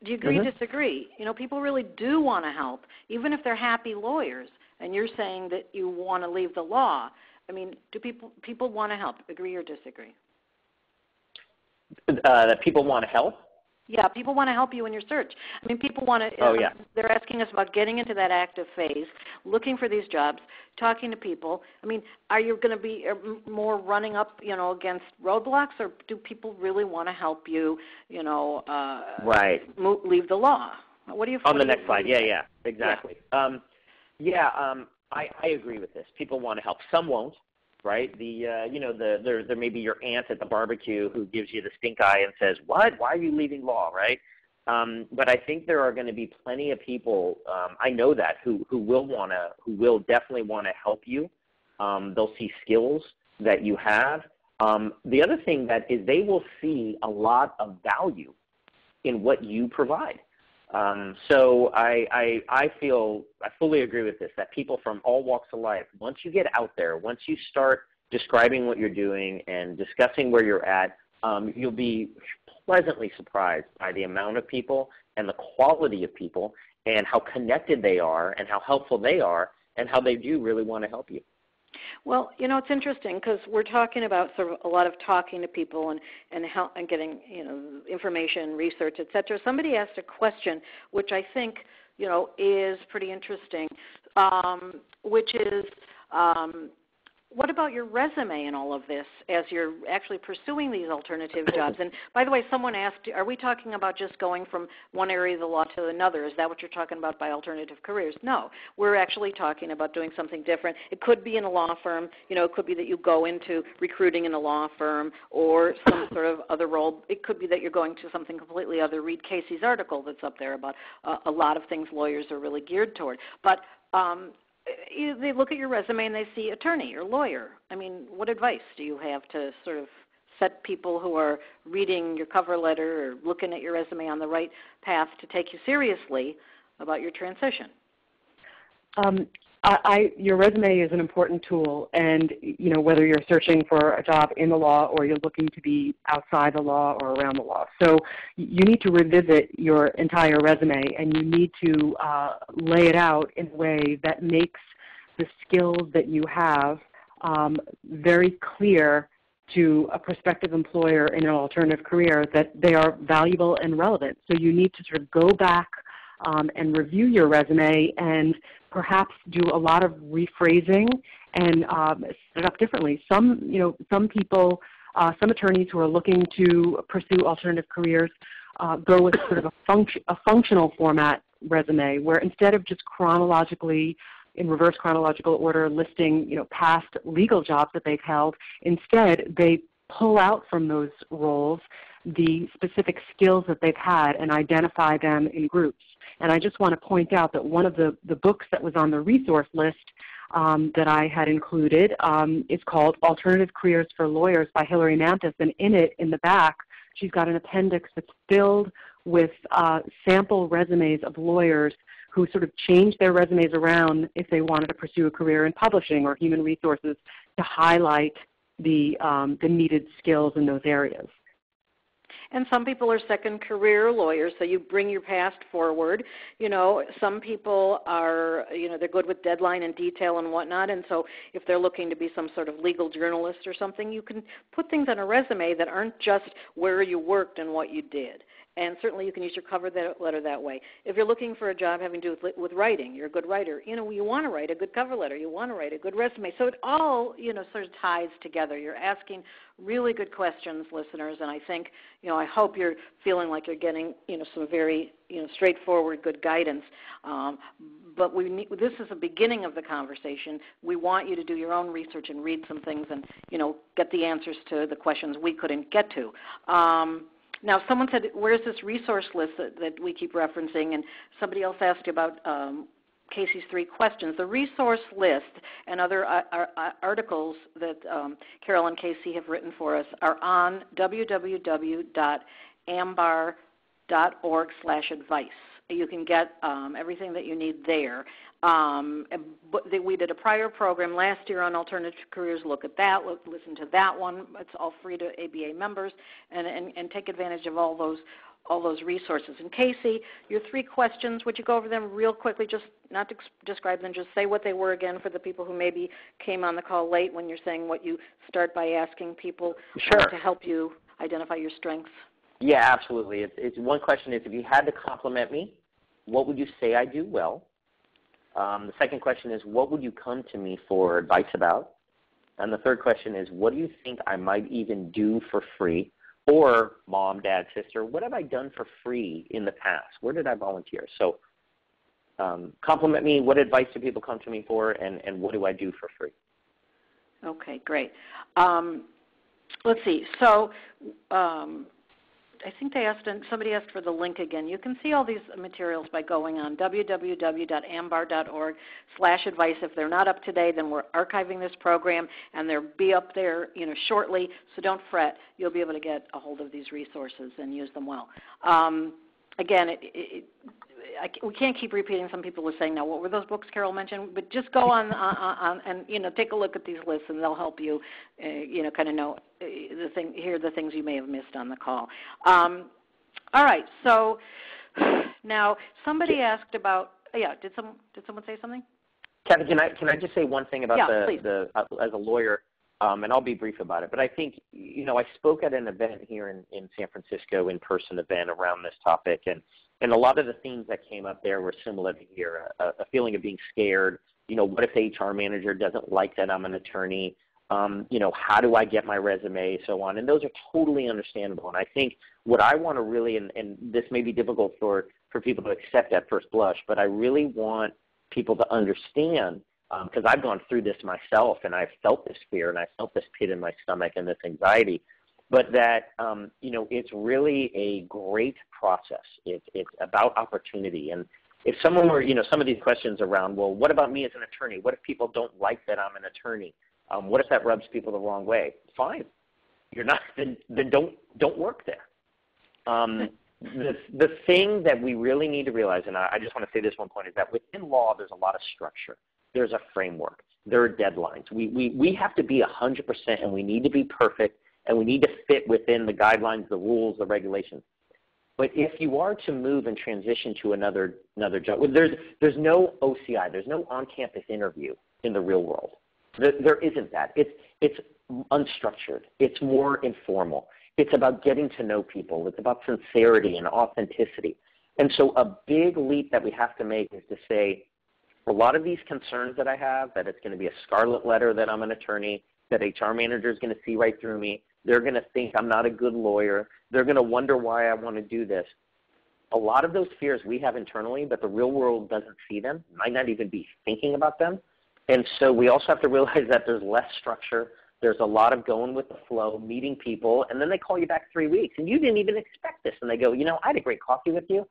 you agree? Mm-hmm. Disagree? People really do want to help, even if they're happy lawyers. And you're saying that you want to leave the law. I mean, do people want to help? Agree or disagree? That people want to help? Yeah, people want to help you in your search. I mean, people want to, they're asking us about getting into that active phase, looking for these jobs, talking to people. I mean, are you going to be more running up, against roadblocks, or do people really want to help you, right. Leave the law? What do you On the next slide, yeah, exactly. Yeah. I agree with this. People want to help. Some won't. Right? There may be your aunt at the barbecue who gives you the stink eye and says, "What? Why are you leaving law?" Right? But I think there are going to be plenty of people. I know that who will definitely want to help you. They'll see skills that you have. The other thing that is they will see a lot of value in what you provide. So I fully agree with this, that people from all walks of life, once you get out there, once you start describing what you're doing and discussing where you're at, you'll be pleasantly surprised by the amount of people and the quality of people and how connected they are and how helpful they are and how they do really want to help you. Well, it's interesting because we're talking about sort of a lot of talking to people and getting information, research, et cetera. Somebody asked a question which I think is pretty interesting, which is what about your resume in all of this as you're actually pursuing these alternative jobs? And by the way, someone asked, are we talking about just going from one area of the law to another? Is that what you're talking about by alternative careers? No. We're actually talking about doing something different. It could be in a law firm. It could be that you go into recruiting in a law firm or some sort of other role. It could be that you're going to something completely other. Read Casey's article that's up there about a lot of things lawyers are really geared toward. But they look at your resume and they see attorney or lawyer. I mean, what advice do you have to sort of set people who are reading your cover letter or looking at your resume on the right path to take you seriously about your transition? Your resume is an important tool, and whether you're searching for a job in the law or you're looking to be outside the law or around the law. So you need to revisit your entire resume, and you need to lay it out in a way that makes the skills that you have very clear to a prospective employer in an alternative career, that they are valuable and relevant. So you need to sort of go back and review your resume and perhaps do a lot of rephrasing and set it up differently. Some people, some attorneys who are looking to pursue alternative careers go with sort of a functional format resume, where instead of just chronologically, in reverse chronological order, listing past legal jobs that they've held, instead they pull out from those roles the specific skills that they've had and identify them in groups. And I just want to point out that one of the books that was on the resource list that I had included is called Alternative Careers for Lawyers by Hilary Mantis, and in it, in the back, she's got an appendix that's filled with sample resumes of lawyers who sort of changed their resumes around if they wanted to pursue a career in publishing or human resources to highlight the needed skills in those areas. And some people are second career lawyers, so you bring your past forward. Some people are, they're good with deadline and detail and whatnot, and so if they're looking to be some sort of legal journalist or something, you can put things on a resume that aren't just where you worked and what you did. And certainly you can use your cover letter that way. If you're looking for a job having to do with writing, you're a good writer, you want to write a good cover letter, you want to write a good resume. So it all, sort of ties together. You're asking really good questions, listeners, and I think, I hope you're feeling like you're getting, some very, straightforward, good guidance. But this is the beginning of the conversation. We want you to do your own research and read some things and, get the answers to the questions we couldn't get to. Now, someone said, where's this resource list that we keep referencing? And somebody else asked about Casey's 3 questions. The resource list and other articles that Carroll and Casey have written for us are on www.ambar.org/advice. You can get everything that you need there. We did a prior program last year on alternative careers. Look at that. Listen to that one. It's all free to ABA members, and take advantage of all those resources. And Casey, your 3 questions, would you go over them real quickly, just not to describe them, just say what they were again for the people who maybe came on the call late when you're saying what you start by asking people to help you identify your strengths? Yeah, absolutely. It's one question is, if you had to compliment me, what would you say I do well? The second question is, what would you come to me for advice about? And the third question is, what do you think I might even do for free? Or mom, dad, sister, what have I done for free in the past? Where did I volunteer? So compliment me, what advice do people come to me for, and what do I do for free? Okay, great. Let's see. So I think somebody asked for the link again. You can see all these materials by going on www.ambar.org/advice. If they're not up today, then we're archiving this program, and they'll be up there, shortly. So don't fret. You'll be able to get a hold of these resources and use them well. Again, we can't keep repeating. Some people are saying, now, what were those books Carroll mentioned? But just go on and, take a look at these lists, and they'll help you, kind of know hear the things you may have missed on the call. All right. So now somebody asked about, did someone say something? Kathy, can I just say one thing about as a lawyer, and I'll be brief about it. But I think, I spoke at an event here in San Francisco, in-person event around this topic, and a lot of the themes that came up there were similar to here, a feeling of being scared. What if the HR manager doesn't like that I'm an attorney? How do I get my resume, so on. And those are totally understandable. And I think what I want to really, and this may be difficult for people to accept at first blush, but I really want people to understand, because I've gone through this myself, and I've felt this fear, and I felt this pit in my stomach and this anxiety, but that, it's really a great process. It's about opportunity. And if someone were, some of these questions around, well, what about me as an attorney? What if people don't like that I'm an attorney? What if that rubs people the wrong way? Fine. You're not, then don't work there. The thing that we really need to realize, and I just want to say this one point, is that within law there's a lot of structure. There's a framework. There are deadlines. We have to be 100%, and we need to be perfect, and we need to fit within the guidelines, the rules, the regulations. But if you are to move and transition to another job, there's no OCI. There's no on-campus interview in the real world. There isn't that. It's unstructured. It's more informal. It's about getting to know people. It's about sincerity and authenticity. And so a big leap that we have to make is to say, a lot of these concerns that I have, that it's going to be a scarlet letter that I'm an attorney, that HR manager is going to see right through me, they're going to think I'm not a good lawyer, they're going to wonder why I want to do this. a lot of those fears we have internally, but the real world doesn't see them, might not even be thinking about them. And so we also have to realize that there's less structure. There's a lot of going with the flow, meeting people, and then they call you back 3 weeks, and you didn't even expect this. And they go, I had a great coffee with you.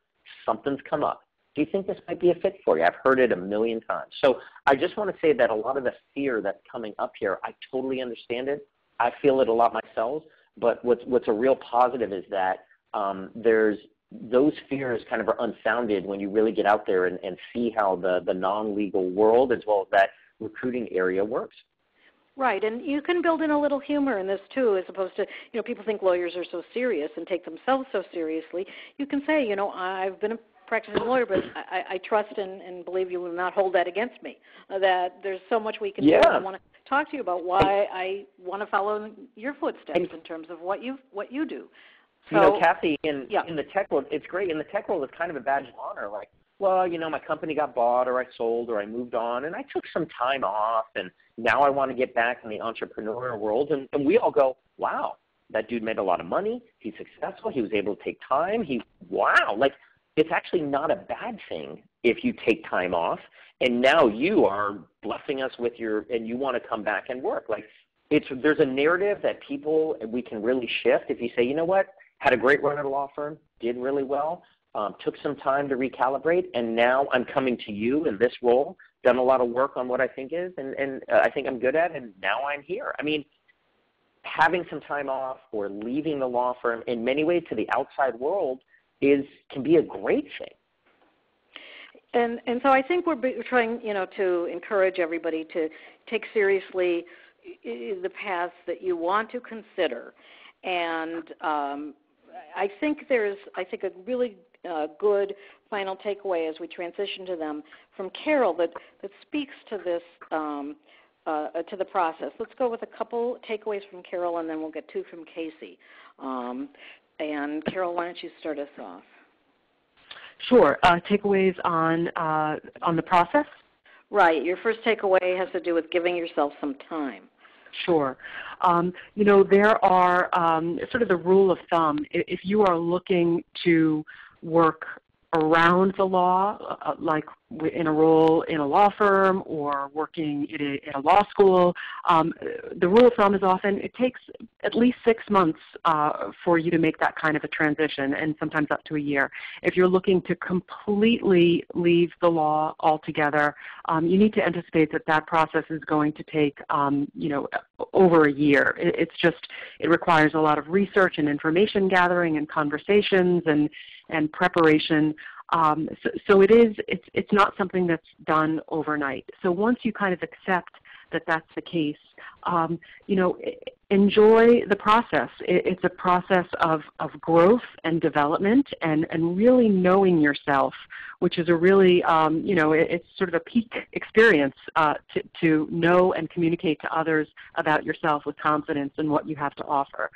Something's come up. Do you think this might be a fit for you? I've heard it a million times. So I just want to say that a lot of the fear that's coming up here, I totally understand it. I feel it a lot myself. But what's a real positive is that there's those fears kind of are unfounded when you really get out there and see how the non-legal world as well as that recruiting area works. Right, and you can build in a little humor in this too, as opposed to, people think lawyers are so serious and take themselves so seriously. You can say, I've been a practicing lawyer, but I trust and believe you will not hold that against me, that there's so much we can do. I want to talk to you about why I want to follow in your footsteps in terms of what you do. So, Kathy, in the tech world, it's great. In the tech world, it's kind of a badge of honor, like, well, my company got bought or I sold or I moved on and I took some time off and now I want to get back in the entrepreneurial world. And we all go, wow, that dude made a lot of money. He's successful. He was able to take time. Like, it's actually not a bad thing if you take time off and now you are blessing us with and you want to come back and work. Like, there's a narrative that we can really shift if you say, you know what, had a great run at a law firm, did really well, took some time to recalibrate, and now I'm coming to you in this role, done a lot of work on what I think is, and I think I'm good at, and now I'm here. I mean, having some time off or leaving the law firm in many ways to the outside world can be a great thing. And so I think we're trying, to encourage everybody to take seriously the paths that you want to consider. And I think there's a really good final takeaway as we transition to them from Carroll that speaks to this, to the process. Let's go with a couple takeaways from Carroll, and then we'll get two from Casey. And Carroll, why don't you start us off? Sure. Takeaways on the process? Right. Your first takeaway has to do with giving yourself some time. Sure. There are sort of the rule of thumb. If you are looking to work around the law, like in a role in a law firm or working in a law school, the rule of thumb is often it takes at least 6 months for you to make that kind of a transition, and sometimes up to a year. If you're looking to completely leave the law altogether, you need to anticipate that process is going to take over a year. It requires a lot of research and information gathering and conversations and preparation. So it's not something that's done overnight. So once you kind of accept that that's the case, enjoy the process. It's a process of growth and development and really knowing yourself, which is a really, it's sort of a peak experience to know and communicate to others about yourself with confidence and what you have to offer.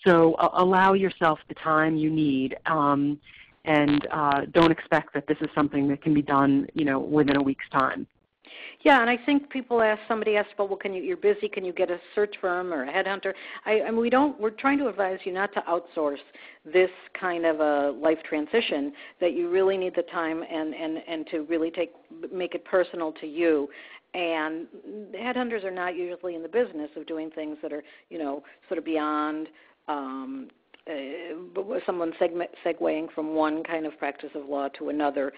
So allow yourself the time you need. And don't expect that this is something that can be done, within a week's time. Yeah, and I think somebody asked about, well, you're busy, can you get a search firm or a headhunter? We're trying to advise you not to outsource this kind of a life transition, that you really need the time and to really make it personal to you. And headhunters are not usually in the business of doing things that are, sort of beyond someone segueing from one kind of practice of law to another,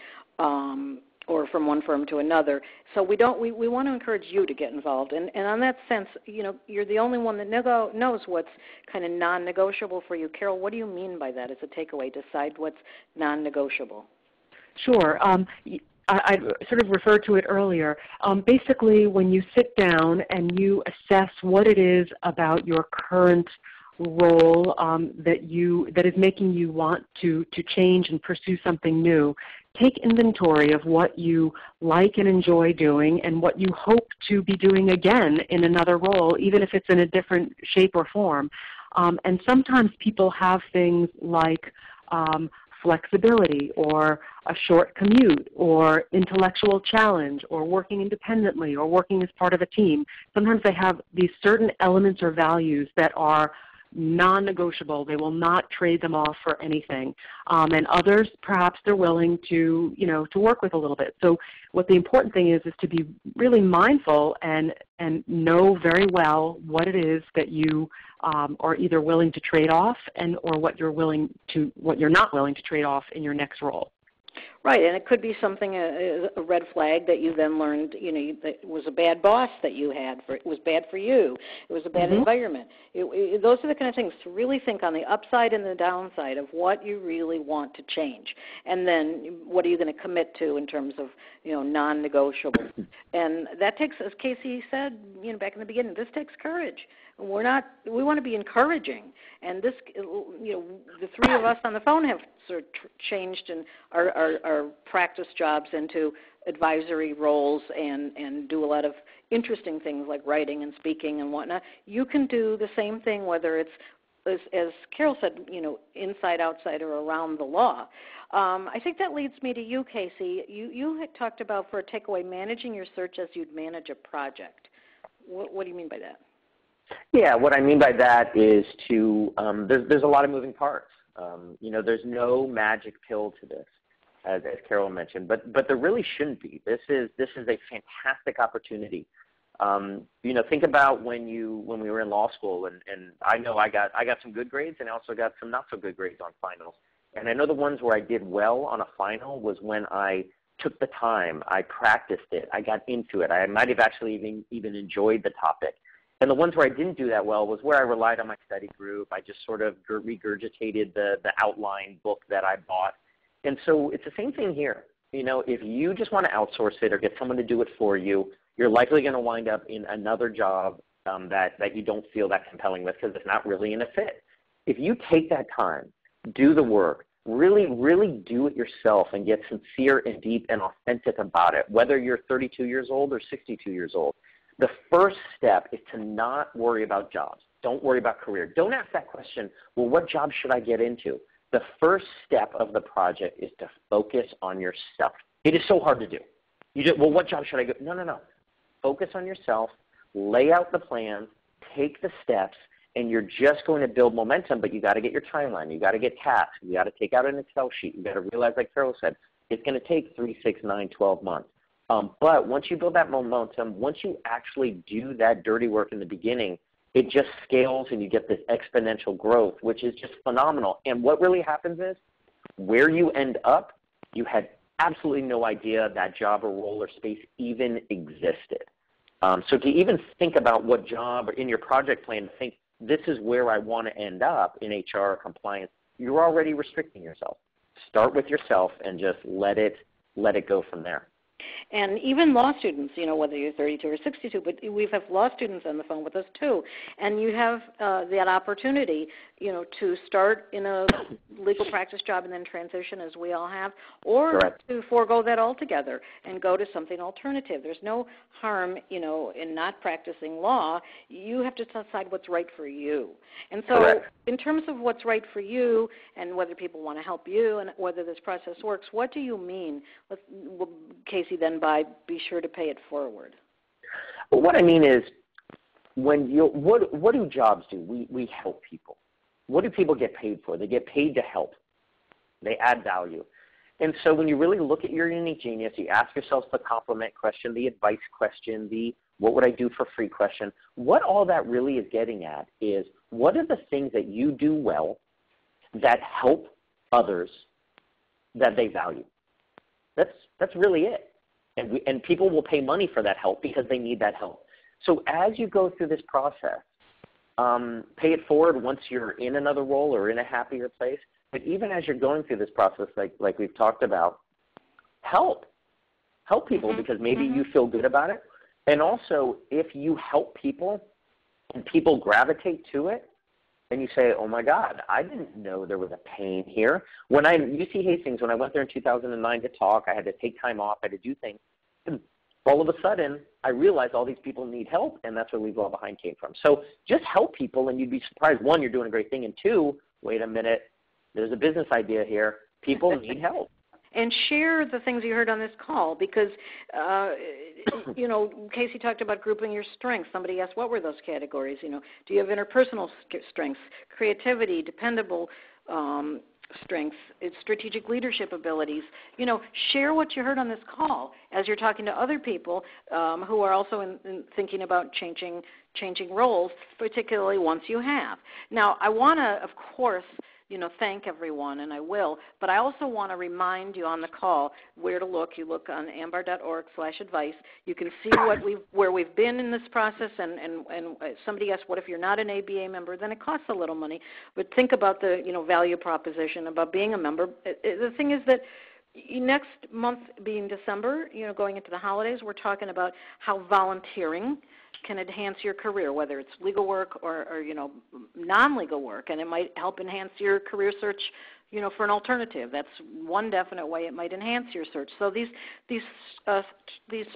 or from one firm to another. So we want to encourage you to get involved. And on that sense, you're the only one that knows what's kind of non-negotiable for you. Carroll, what do you mean by that as a takeaway? Decide what's non-negotiable. Sure. I sort of referred to it earlier. Basically, when you sit down and you assess what it is about your current role that is making you want to change and pursue something new, take inventory of what you like and enjoy doing and what you hope to be doing again in another role, even if it's in a different shape or form. And sometimes people have things like flexibility or a short commute or intellectual challenge or working independently or working as part of a team. Sometimes they have these certain elements or values that are non-negotiable. They will not trade them off for anything. And others, perhaps they're willing to, to work with a little bit. So what the important thing is to be really mindful and know very well what it is that you are either willing to trade off or what you're not willing to trade off in your next role. Right, and it could be something, a red flag that you then learned, that it was a bad boss that you had. It was bad for you. It was a bad environment. Those are the kind of things to really think on the upside and the downside of what you really want to change. And then what are you going to commit to in terms of, non-negotiables. And that takes, as Casey said, back in the beginning, this takes courage. We want to be encouraging. And this, the three of us on the phone have sort of changed in our practice jobs into advisory roles and do a lot of interesting things like writing and speaking and whatnot. You can do the same thing, whether it's, as Carroll said, inside, outside, or around the law. I think that leads me to you, Casey. You had talked about, for a takeaway, managing your search as you'd manage a project. What do you mean by that? Yeah, what I mean by that is there's a lot of moving parts. There's no magic pill to this, as Carroll mentioned, but there really shouldn't be. This is a fantastic opportunity. Think about when we were in law school, and I know I got some good grades, and I also got some not so good grades on finals. And I know the ones where I did well on a final was when I took the time, I practiced it, I got into it. I might have actually even enjoyed the topic. And the ones where I didn't do that well was where I relied on my study group. I just sort of regurgitated the outline book that I bought. And so it's the same thing here. If you just want to outsource it or get someone to do it for you, you're likely going to wind up in another job that you don't feel that compelling with because it's not really in a fit. If you take that time, do the work, really, really do it yourself and get sincere and deep and authentic about it, whether you're 32 years old or 62 years old. The first step is to not worry about jobs. Don't worry about career. Don't ask that question, well, what job should I get into? The first step of the project is to focus on yourself. It is so hard to do. Well, what job should I go? No. Focus on yourself, lay out the plan, take the steps, and you're just going to build momentum, but you got to get your timeline. You got to get tasks. You got to take out an Excel sheet. You got to realize, like Carroll said, it's going to take 3, 6, 9, 12 months. But once you build that momentum, once you actually do that dirty work in the beginning, it just scales and you get this exponential growth, which is just phenomenal. And what really happens is where you end up, you had absolutely no idea that job or role or space even existed. So to even think about what job or in your project plan, think this is where I want to end up in HR or compliance, you're already restricting yourself. Start with yourself and just let it go from there. And even law students, whether you're 32 or 62, but we have law students on the phone with us too. And you have that opportunity, to start in a legal practice job and then transition, as we all have, or Correct. to forego that altogether and go to something alternative. There's no harm, in not practicing law. You have to decide what's right for you. And so Correct. in terms of what's right for you and whether people want to help you and whether this process works, what do you mean, Casey, then by be sure to pay it forward? Well, what I mean is what do jobs do? We help people. What do people get paid for? They get paid to help. They add value. And so when you really look at your unique genius, you ask yourself the compliment question, the advice question, the what would I do for free question. What all that really is getting at is what are the things that you do well that help others that they value? That's really it. And people will pay money for that help because they need that help. So as you go through this process, pay it forward once you're in another role or in a happier place. But even as you're going through this process, like we've talked about, help people because maybe you feel good about it. And also, if you help people and people gravitate to it, and you say, oh, my God, I didn't know there was a pain here. When UC Hastings, when I went there in 2009 to talk, I had to take time off, I had to do things. And all of a sudden, I realized all these people need help, and that's where Leave Law Behind came from. So just help people, and you'd be surprised, one, you're doing a great thing, and two, wait a minute, there's a business idea here. People need help. And share the things you heard on this call because, Casey talked about grouping your strengths. Somebody asked, what were those categories? Do you have interpersonal strengths, creativity, dependable strengths, strategic leadership abilities? Share what you heard on this call as you're talking to other people who are also in thinking about changing roles, particularly once you have. Now, I want to, of course, thank everyone, and I will, but I also want to remind you on the call where to look. You look on ambar.org/advice. You can see where we've been in this process, and somebody asked, what if you're not an ABA member? Then it costs a little money, but think about the value proposition about being a member. The thing is that next month being December, going into the holidays, we're talking about how volunteering can enhance your career, whether it's legal work or non-legal work, and it might help enhance your career search, for an alternative. That's one definite way it might enhance your search. So these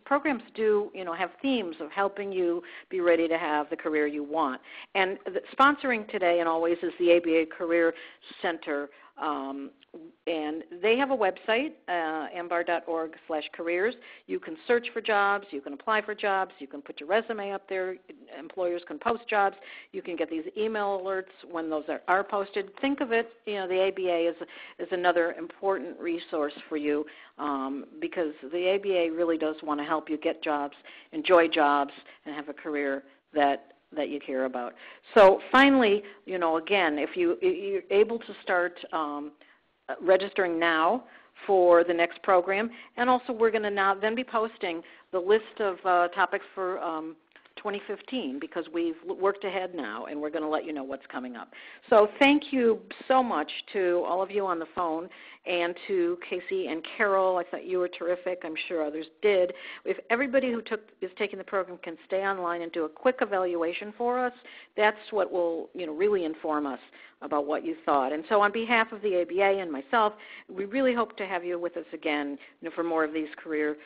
programs do, have themes of helping you be ready to have the career you want. And sponsoring today and always is the ABA Career Center. And they have a website, ambar.org/careers. You can search for jobs. You can apply for jobs. You can put your resume up there. Employers can post jobs. You can get these email alerts when those are posted. Think of it, the ABA is another important resource for you because the ABA really does want to help you get jobs, enjoy jobs, and have a career that you care about. So finally, again, if you're able to start registering now for the next program, and also we're going to now then be posting the list of topics for 2015 because we've worked ahead now, and we're going to let you know what's coming up. So thank you so much to all of you on the phone and to Casey and Carroll. I thought you were terrific. I'm sure others did. If everybody who is taking the program can stay online and do a quick evaluation for us, that's what will really inform us about what you thought. And so on behalf of the ABA and myself, we really hope to have you with us again for more of these career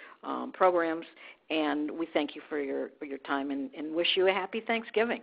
programs. And we thank you for your time and wish you a happy Thanksgiving.